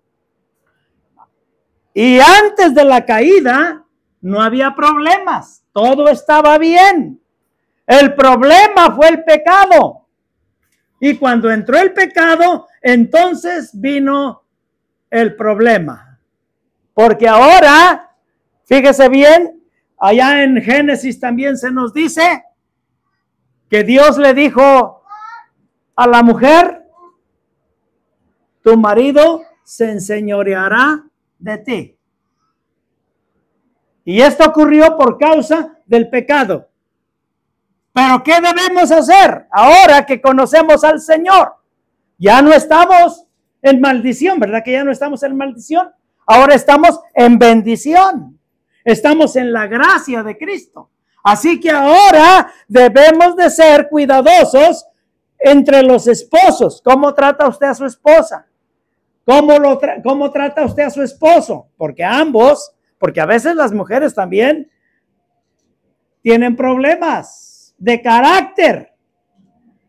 Y antes de la caída no había problemas. Todo estaba bien. El problema fue el pecado. Y cuando entró el pecado, entonces vino el problema. Porque ahora, fíjese bien, allá en Génesis también se nos dice que Dios le dijo a la mujer, tu marido se enseñoreará de ti. Y esto ocurrió por causa del pecado. Pero ¿qué debemos hacer ahora que conocemos al Señor? Ya no estamos en maldición, ¿verdad que ya no estamos en maldición? Ahora estamos en bendición. Estamos en la gracia de Cristo. Así que ahora debemos de ser cuidadosos entre los esposos. ¿Cómo trata usted a su esposa? ¿Cómo trata usted a su esposo? Porque ambos, porque a veces las mujeres también tienen problemas de carácter.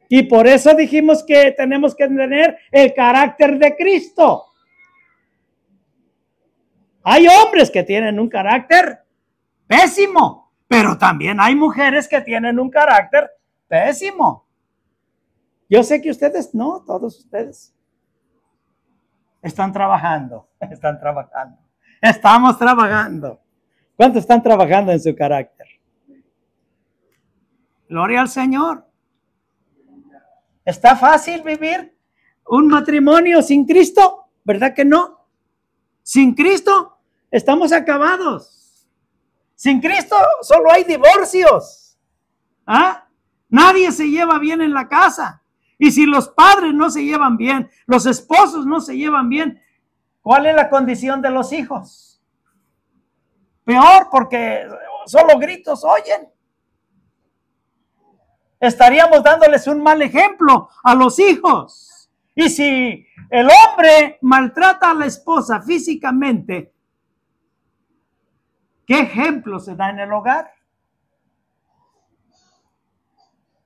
Y por eso dijimos que tenemos que tener el carácter de Cristo. Hay hombres que tienen un carácter pésimo, pero también hay mujeres que tienen un carácter pésimo. Yo sé que ustedes, no, todos ustedes están trabajando. Estamos trabajando. ¿Cuántos están trabajando en su carácter? Gloria al Señor. ¿Está fácil vivir un matrimonio sin Cristo? ¿Verdad que no? Sin Cristo estamos acabados. Sin Cristo solo hay divorcios. ¿Ah? Nadie se lleva bien en la casa. Y si los padres no se llevan bien, los esposos no se llevan bien, ¿cuál es la condición de los hijos? Peor, porque solo gritos oyen. Estaríamos dándoles un mal ejemplo a los hijos. Y si el hombre maltrata a la esposa físicamente, ¿qué ejemplo se da en el hogar?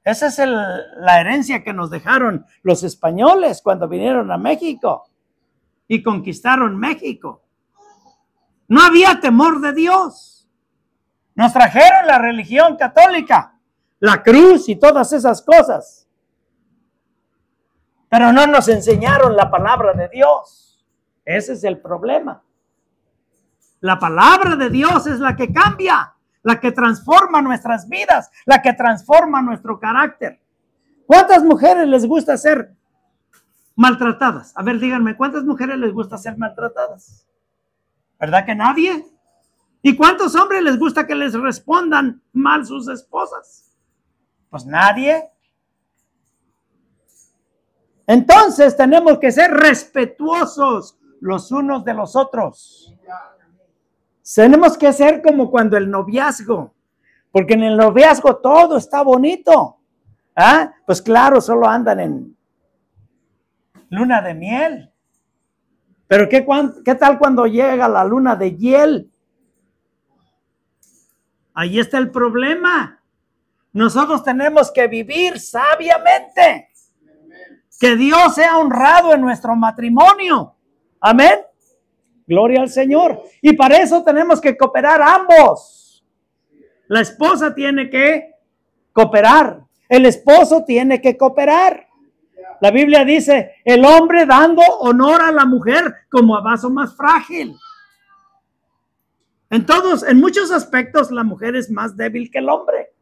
Esa es la herencia que nos dejaron los españoles cuando vinieron a México y conquistaron México. No había temor de Dios. Nos trajeron la religión católica, la cruz y todas esas cosas. Pero no nos enseñaron la palabra de Dios. Ese es el problema. La palabra de Dios es la que cambia, la que transforma nuestras vidas, la que transforma nuestro carácter. ¿Cuántas mujeres les gusta ser maltratadas? A ver, díganme, ¿cuántas mujeres les gusta ser maltratadas? ¿Verdad que nadie? ¿Y cuántos hombres les gusta que les respondan mal sus esposas? Pues nadie. Entonces tenemos que ser respetuosos los unos de los otros. Tenemos que ser como cuando el noviazgo, porque en el noviazgo todo está bonito. ¿Ah? Pues claro, solo andan en luna de miel. Pero ¿qué tal cuando llega la luna de hiel? Ahí está el problema. Nosotros tenemos que vivir sabiamente. Que Dios sea honrado en nuestro matrimonio. Amén. Gloria al Señor. Y para eso tenemos que cooperar ambos. La esposa tiene que cooperar. El esposo tiene que cooperar. La Biblia dice, el hombre dando honor a la mujer como a vaso más frágil. En muchos aspectos, la mujer es más débil que el hombre.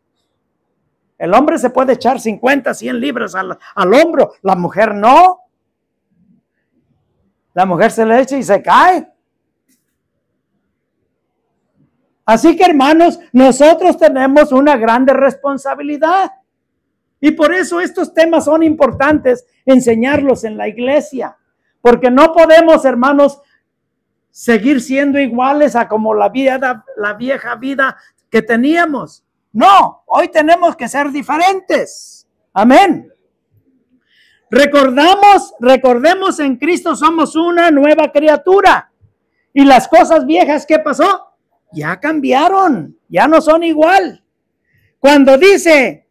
El hombre se puede echar 50, 100 libras al hombro. La mujer no. La mujer se le echa y se cae. Así que, hermanos, nosotros tenemos una grande responsabilidad. Y por eso estos temas son importantes enseñarlos en la iglesia. Porque no podemos, hermanos, seguir siendo iguales a como la vieja vida que teníamos. No, hoy tenemos que ser diferentes. Amén. Recordemos en Cristo somos una nueva criatura. Y las cosas viejas, ¿qué pasó? Ya cambiaron, ya no son igual. Cuando dice,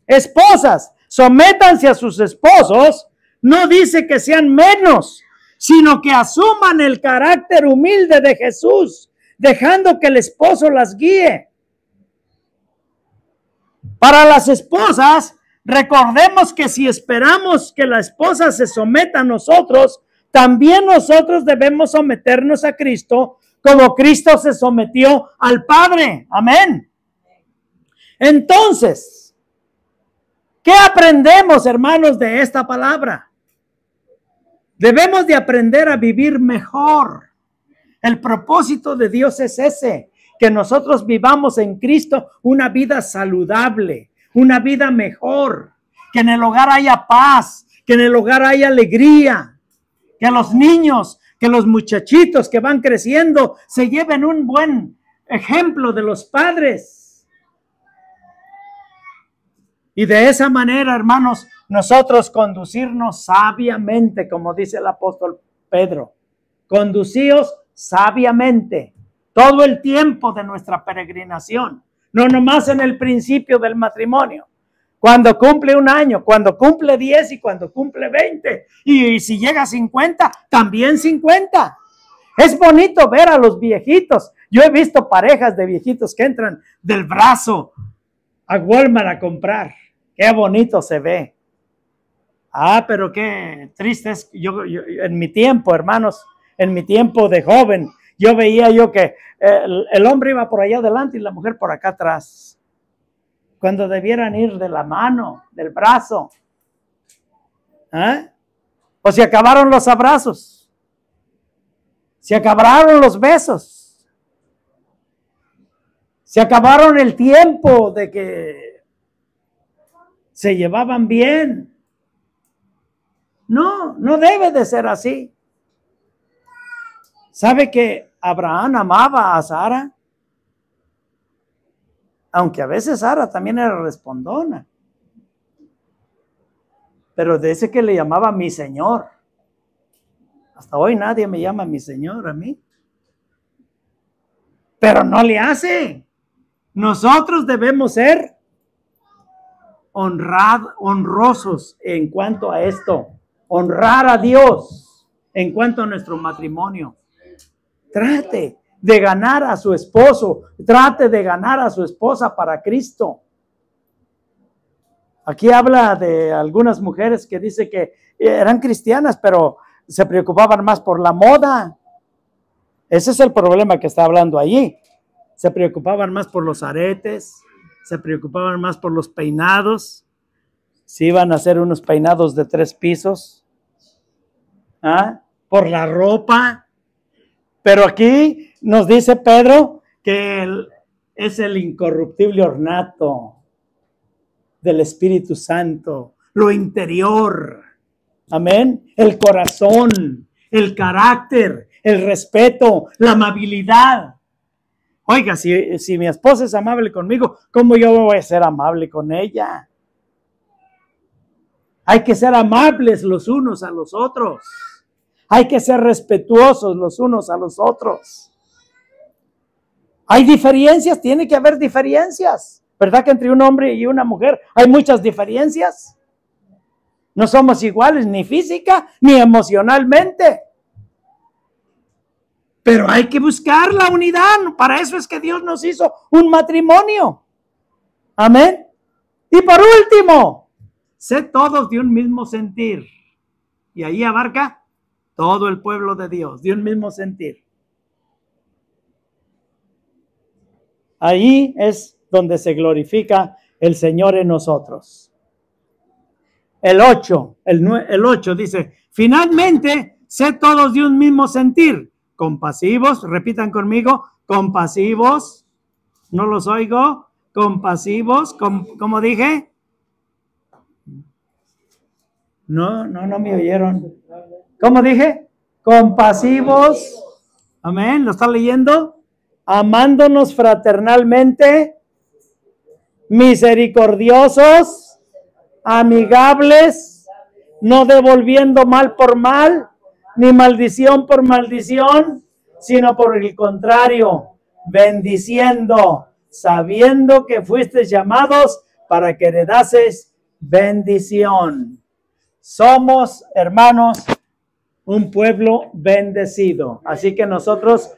esposas, sométanse a sus esposos, no dice que sean menos, sino que asuman el carácter humilde de Jesús, dejando que el esposo las guíe. Para las esposas, recordemos que si esperamos que la esposa se someta a nosotros, también nosotros debemos someternos a Cristo, como Cristo se sometió al Padre. Amén. Entonces, ¿qué aprendemos, hermanos, de esta palabra? Debemos de aprender a vivir mejor. El propósito de Dios es ese, que nosotros vivamos en Cristo una vida saludable, una vida mejor, que en el hogar haya paz, que en el hogar haya alegría, que los niños, que los muchachitos que van creciendo se lleven un buen ejemplo de los padres. Y de esa manera, hermanos, nosotros conducirnos sabiamente, como dice el apóstol Pedro. Conducíos sabiamente todo el tiempo de nuestra peregrinación. No nomás en el principio del matrimonio. Cuando cumple 1 año, cuando cumple 10 y cuando cumple 20. Y si llega a 50, también 50. Es bonito ver a los viejitos. Yo he visto parejas de viejitos que entran del brazo a Walmart a comprar. Qué bonito se ve. Pero qué triste es. Yo en mi tiempo, hermanos, en mi tiempo de joven, yo veía que el hombre iba por allá adelante y la mujer por acá atrás. Cuando debieran ir de la mano, del brazo. O se acabaron los abrazos. Se acabaron los besos. Se acabaron el tiempo de que se llevaban bien. No, no debe de ser así. ¿Sabe que Abraham amaba a Sara? Aunque a veces Sara también era respondona. Pero dice que le llamaba mi señor. Hasta hoy nadie me llama mi señor a mí. Pero no le hace. Nosotros debemos ser honrosos en cuanto a esto. Honrar a Dios en cuanto a nuestro matrimonio. Trate de ganar a su esposo. Trate de ganar a su esposa para Cristo. Aquí habla de algunas mujeres que dice que eran cristianas, pero se preocupaban más por la moda. Ese es el problema que está hablando allí. Se preocupaban más por los aretes, se preocupaban más por los peinados. Si iban a hacer unos peinados de 3 pisos. Por la ropa. Pero aquí nos dice Pedro que él es el incorruptible ornato del Espíritu Santo, lo interior. Amén. El corazón, el carácter, el respeto, la amabilidad. Oiga, si mi esposa es amable conmigo, ¿cómo yo voy a ser amable con ella? Hay que ser amables los unos a los otros. Hay que ser respetuosos los unos a los otros. Hay diferencias, tiene que haber diferencias. ¿Verdad que entre un hombre y una mujer hay muchas diferencias? No somos iguales ni física ni emocionalmente. Pero hay que buscar la unidad. Para eso es que Dios nos hizo un matrimonio. Amén. Y por último, sed todos de un mismo sentir. Y ahí abarca todo el pueblo de Dios, de un mismo sentir. Ahí es donde se glorifica el Señor en nosotros. El 8 dice, finalmente, sed todos de un mismo sentir, compasivos, repitan conmigo, compasivos, no los oigo, compasivos, ¿cómo dije? No me oyeron. ¿Cómo dije? Compasivos, amén, ¿lo está leyendo? Amándonos fraternalmente, misericordiosos, amigables, no devolviendo mal por mal, ni maldición por maldición, sino por el contrario, bendiciendo, sabiendo que fuisteis llamados para que heredaseis bendición. Somos, hermanos, un pueblo bendecido. Así que nosotros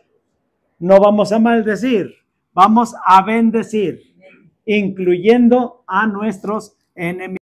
no vamos a maldecir, vamos a bendecir, incluyendo a nuestros enemigos.